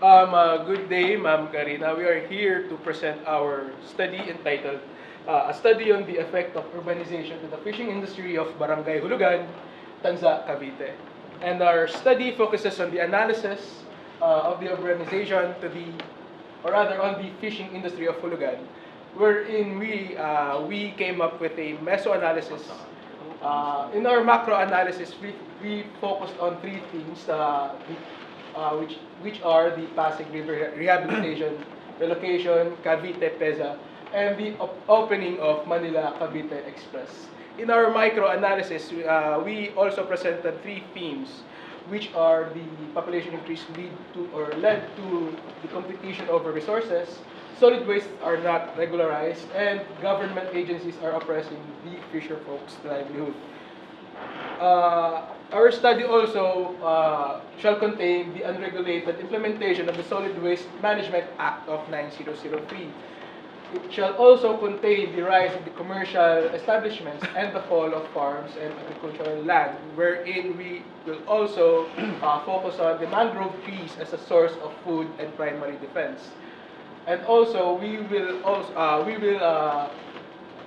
Good day, Ma'am Karina. We are here to present our study entitled A Study on the Effect of Urbanization to the Fishing Industry of Barangay Julugan, Tanza Cavite. And our study focuses on the analysis of the urbanization to the, or rather on the fishing industry of Julugan, wherein we came up with a meso-analysis. In our macro analysis, we focused on three themes, which are the Pasig River Rehabilitation, relocation, Cavite Peza, and the opening of Manila Cavite Express. In our micro-analysis, we also presented three themes, which are the population increase led to the competition over resources, solid wastes are not regularized, and government agencies are oppressing the fisher folks' livelihood. Our study also shall contain the unregulated implementation of the Solid Waste Management Act of 9003. It shall also contain the rise of the commercial establishments and the fall of farms and agricultural land, wherein we will also focus on the mangrove trees as a source of food and primary defense. And also, we will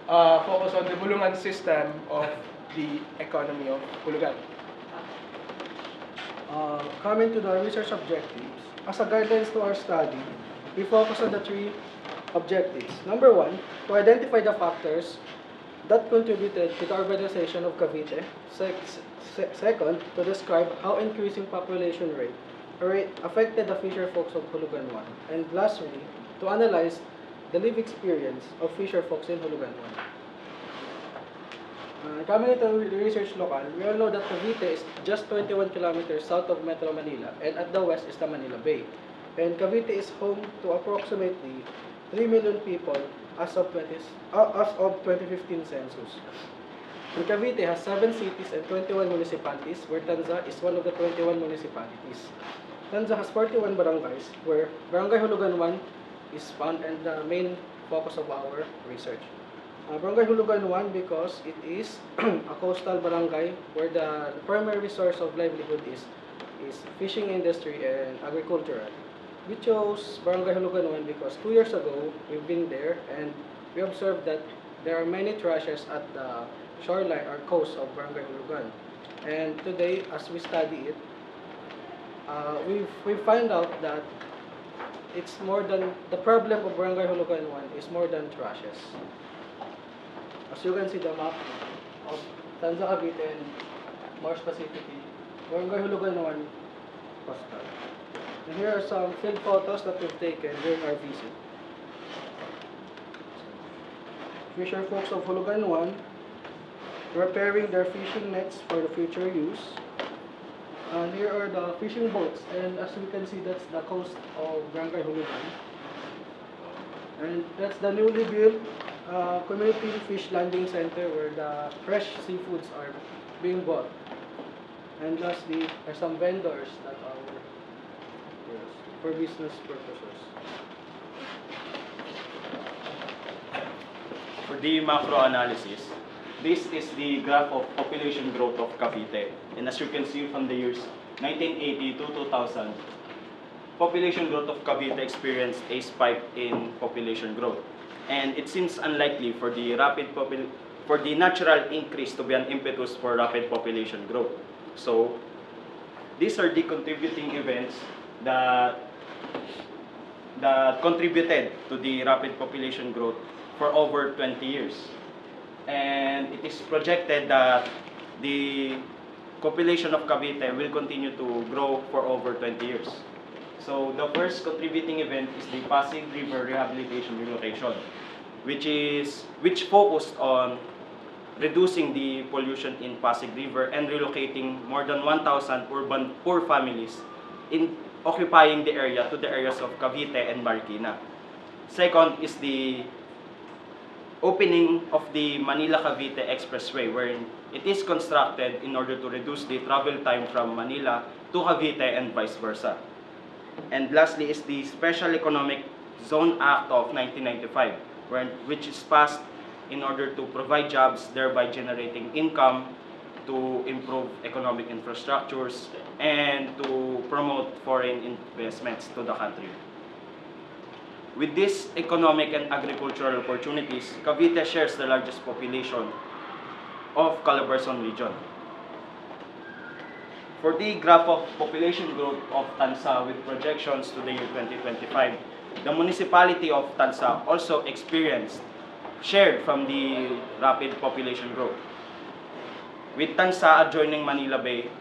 focus on the bulungan system of the economy of Bulugan. Coming to the research objectives, as a guidelines to our study, we focus on the three objectives. Number one, to identify the factors that contributed to the urbanization of Cavite. Second, to describe how increasing population rate affected the fisher folks of Hulugan 1. And lastly, to analyze the lived experience of fisher folks in Hulugan 1. Coming into the research local, we all know that Cavite is just 21 kilometers south of Metro Manila, and at the west is the Manila Bay. And Cavite is home to approximately 3 million people as of 2015 census. And Cavite has 7 cities and 21 municipalities, where Tanza is one of the 21 municipalities. Tanza has 41 barangays, where Barangay Julugan 1 is found and the main focus of our research. Barangay Julugan 1 because it is a coastal barangay where the primary source of livelihood is fishing industry and agricultural. We chose Barangay Julugan 1 because 2 years ago we've been there and we observed that there are many trashes at the shoreline or coast of Barangay Julugan. And today, as we study it, we find out that it's more than the problem of Barangay Julugan 1 is more than trashes. As you can see the map of Tanza Cavite and more specifically, Barangay Julugan 1 coastal. And here are some field photos that we've taken during our visit. Fisher folks of Julugan 1 preparing their fishing nets for the future use. And here are the fishing boats, and as we can see, that's the coast of Barangay Julugan. And that's the newly built community fish landing center where the fresh seafoods are being bought. And lastly, there are some vendors that are for business purposes. For the macro analysis, this is the graph of population growth of Cavite. And as you can see from the years 1980 to 2000, population growth of Cavite experienced a spike in population growth. And it seems unlikely for the natural increase to be an impetus for rapid population growth. So these are the contributing events that contributed to the rapid population growth for over 20 years. And it is projected that the population of Cavite will continue to grow for over 20 years. So the first contributing event is the Pasig River Rehabilitation Relocation, which focused on reducing the pollution in Pasig River and relocating more than 1,000 urban poor families in occupying the area to the areas of Cavite and Marikina. Second is the opening of the Manila-Cavite Expressway, wherein it is constructed in order to reduce the travel time from Manila to Cavite and vice versa. And lastly is the Special Economic Zone Act of 1995, which is passed in order to provide jobs, thereby generating income to improve economic infrastructures, and to promote foreign investments to the country. With these economic and agricultural opportunities, Cavite shares the largest population of Calabarzon region. For the graph of population growth of Tanza with projections to the year 2025, the municipality of Tanza also shared from the rapid population growth. With Tanza adjoining Manila Bay,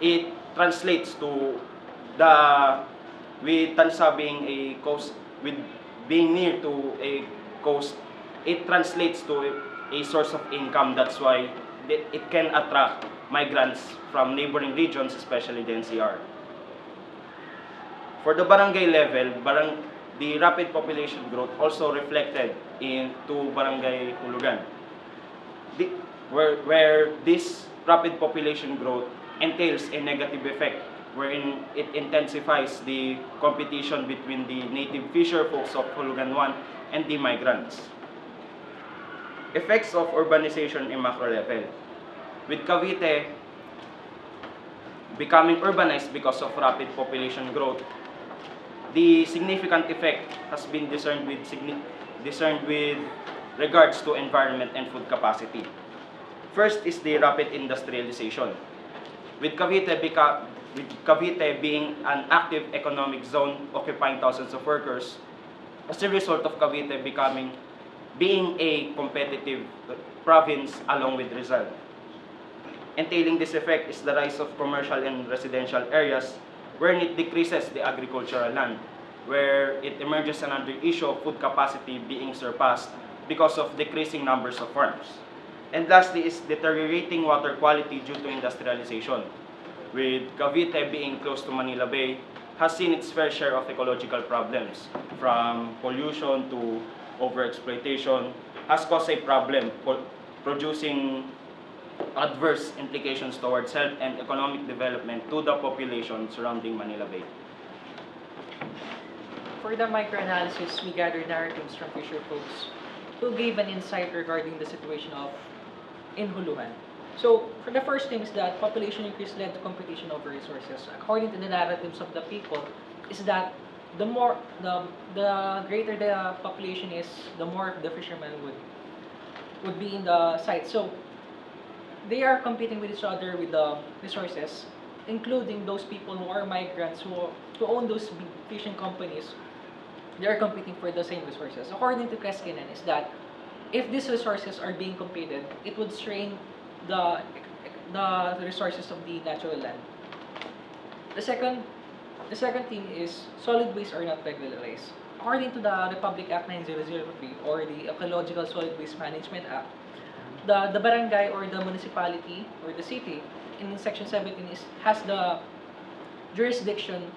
it translates to with Tanza being a coast, with being near to a coast, it translates to a source of income. That's why it can attract migrants from neighboring regions, especially the NCR. For the barangay level, the rapid population growth also reflected into Barangay Julugan, where this rapid population growth entails a negative effect wherein it intensifies the competition between the native fisher folks of Julugan 1 and the migrants. Effects of urbanization in macro level. With Cavite becoming urbanized because of rapid population growth, the significant effect has been discerned with regards to environment and food capacity. First is the rapid industrialization. With Cavite being an active economic zone occupying thousands of workers, as a result of Cavite being a competitive province along with Rizal. Entailing this effect is the rise of commercial and residential areas wherein it decreases the agricultural land, where it emerges another issue of food capacity being surpassed because of decreasing numbers of farms. And lastly is deteriorating water quality due to industrialization, with Cavite being close to Manila Bay, has seen its fair share of ecological problems, from pollution to overexploitation, has caused a problem producing adverse implications towards health and economic development to the population surrounding Manila Bay. For the microanalysis, we gathered narratives from fisher folks who gave an insight regarding the situation in Julugan. So, for the first thing is that population increase led to competition over resources. According to the narratives of the people, is that the greater the population is, the more the fishermen would be in the site. So, they are competing with each other with the resources, including those people who are migrants who own those big fishing companies. They are competing for the same resources. According to Keskinan, is that if these resources are being competed, it would strain the resources of the natural land. The second thing is solid waste are not regularized. According to the Republic Act 9003 or the Ecological Solid Waste Management Act, the barangay or the municipality or the city in section 17 has the jurisdiction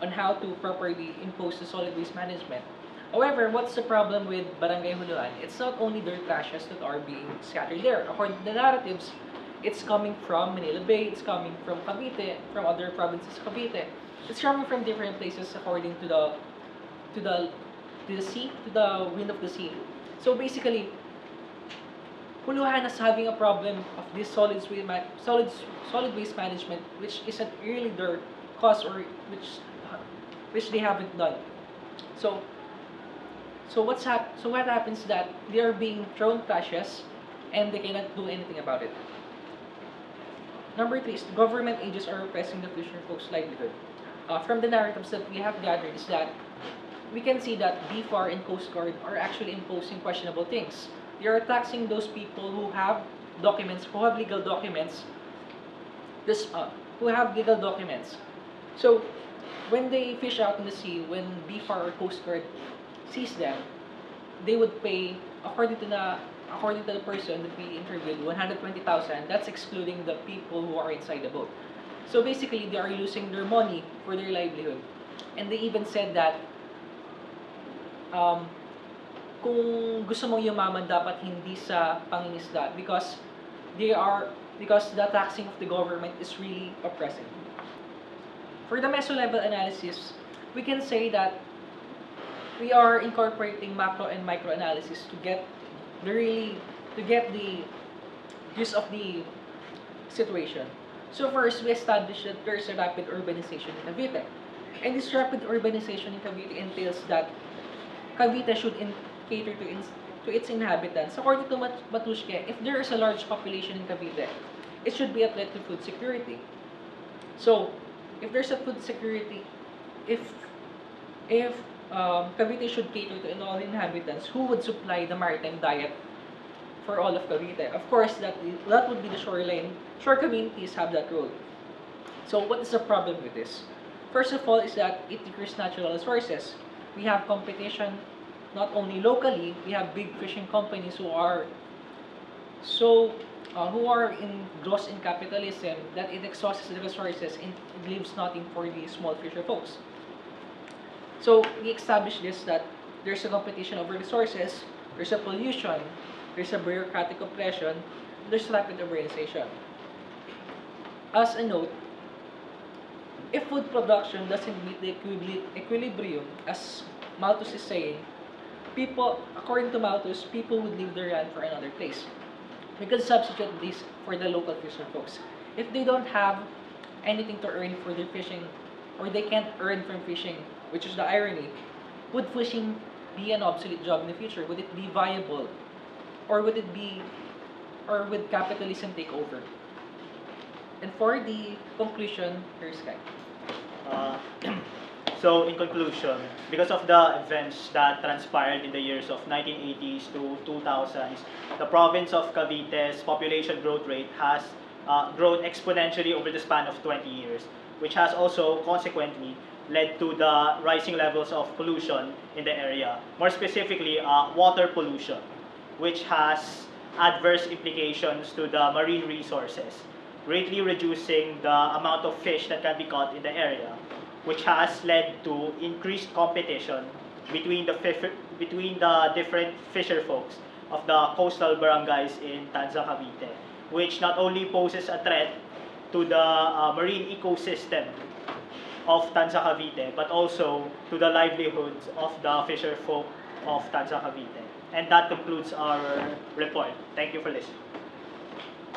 on how to properly impose the solid waste management. However, what's the problem with Barangay Julugan? It's not only dirt trashes that are being scattered there. According to the narratives, it's coming from Manila Bay, it's coming from Cavite, from other provinces of Cavite. It's coming from different places according to the sea, to the wind of the sea. So basically, Julugan is having a problem of this solid waste management, which isn't really their cause or which they haven't done. So what happens that they are being thrown trashes and they cannot do anything about it. Number 3 is the government agents are repressing the fisher folks' livelihood. From the narratives that we have gathered is that we can see that BFAR and Coast Guard are actually imposing questionable things. They are taxing those people who have documents, who have legal documents. So when they fish out in the sea, when BFAR or Coast Guard sees them, they would pay, according to the person that we interviewed, 120,000. That's excluding the people who are inside the boat. So basically, they are losing their money for their livelihood. And they even said that kung gusto mong yumaman, dapat hindi sa pangingisda because the taxing of the government is really oppressive. For the meso level analysis, we can say that we are incorporating macro and micro analysis to get the use of the situation. So first, we established that there's a rapid urbanization in Cavite. And this rapid urbanization in Cavite entails that Cavite should cater to its inhabitants. According to Matushke, if there is a large population in Cavite, it should be a threat to food security. So, if there's a food security, if Cavite should cater to all inhabitants, who would supply the maritime diet for all of Cavite? Of course, that would be the shoreline. Shore communities have that role. So, what is the problem with this? First of all, is that it decreases natural resources. We have competition not only locally. We have big fishing companies who are engrossed in capitalism that it exhausts the resources and it leaves nothing for the small fisher folks. So we established this, that there's a competition over resources, there's a pollution, there's a bureaucratic oppression, there's rapid urbanization. As a note, if food production doesn't meet the equilibrium, as Malthus is saying, according to Malthus, people would leave their land for another place. We could substitute this for the local fisher folks. If they don't have anything to earn for their fishing, or they can't earn from fishing, which is the irony, would fishing be an obsolete job in the future? Would it be viable? Or would capitalism take over? And for the conclusion, here's Kai. So in conclusion, because of the events that transpired in the years of 1980s to 2000s, the province of Cavite's population growth rate has grown exponentially over the span of 20 years, which has also consequently led to the rising levels of pollution in the area. More specifically, water pollution, which has adverse implications to the marine resources, greatly reducing the amount of fish that can be caught in the area, which has led to increased competition between the different fisher folks of the coastal barangays in Tanza Cavite, which not only poses a threat to the marine ecosystem of Tanza Cavite, but also to the livelihoods of the fisher folk of Tanza Cavite. And that concludes our report. Thank you for listening.